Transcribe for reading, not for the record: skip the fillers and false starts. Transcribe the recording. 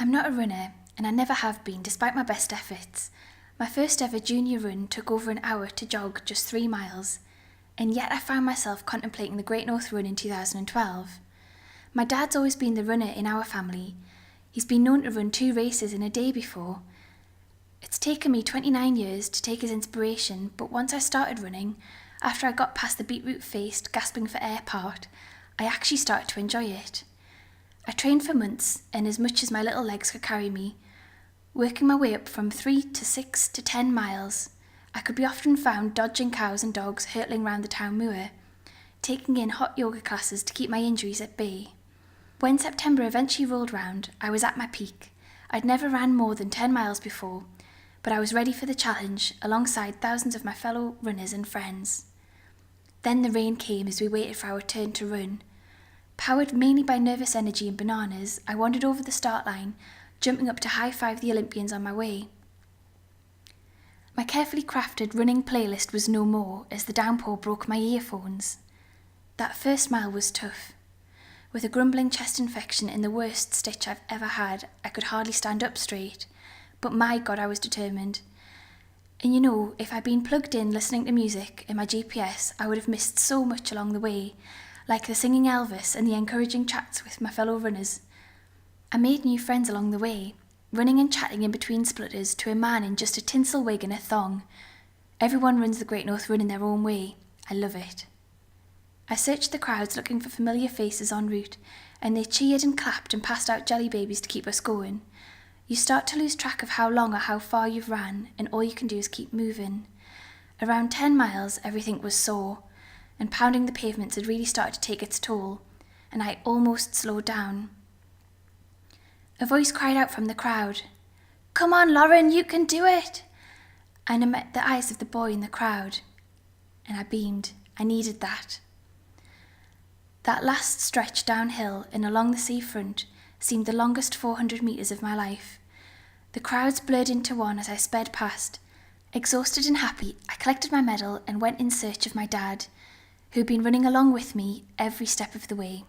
I'm not a runner, and I never have been, despite my best efforts. My first ever junior run took over an hour to jog just 3 miles, and yet I found myself contemplating the Great North Run in 2012. My dad's always been the runner in our family. He's been known to run 2 races in a day before. It's taken me 29 years to take his inspiration, but once I started running, after I got past the beetroot-faced, gasping for air part, I actually started to enjoy it. I trained for months, and as much as my little legs could carry me, working my way up from 3 to 6 to 10 miles. I could be often found dodging cows and dogs hurtling round the town moor, taking in hot yoga classes to keep my injuries at bay. When September eventually rolled round, I was at my peak. I'd never ran more than 10 miles before, but I was ready for the challenge alongside thousands of my fellow runners and friends. Then the rain came as we waited for our turn to run. Powered mainly by nervous energy and bananas, I wandered over the start line, jumping up to high-five the Olympians on my way. My carefully crafted running playlist was no more as the downpour broke my earphones. That first mile was tough. With a grumbling chest infection and the worst stitch I've ever had, I could hardly stand up straight. But my God, I was determined. And you know, if I'd been plugged in listening to music in my GPS, I would have missed so much along the way, like the singing Elvis and the encouraging chats with my fellow runners. I made new friends along the way, running and chatting in between splutters to a man in just a tinsel wig and a thong. Everyone runs the Great North Run in their own way. I love it. I searched the crowds looking for familiar faces en route, and they cheered and clapped and passed out jelly babies to keep us going. You start to lose track of how long or how far you've ran, and all you can do is keep moving. Around 10 miles, everything was sore, and pounding the pavements had really started to take its toll, and I almost slowed down. A voice cried out from the crowd, "Come on, Lauren, you can do it!" And I met the eyes of the boy in the crowd, and I beamed. I needed that. That last stretch downhill and along the seafront seemed the longest 400 metres of my life. The crowds blurred into one as I sped past. Exhausted and happy, I collected my medal and went in search of my dad, who'd been running along with me every step of the way.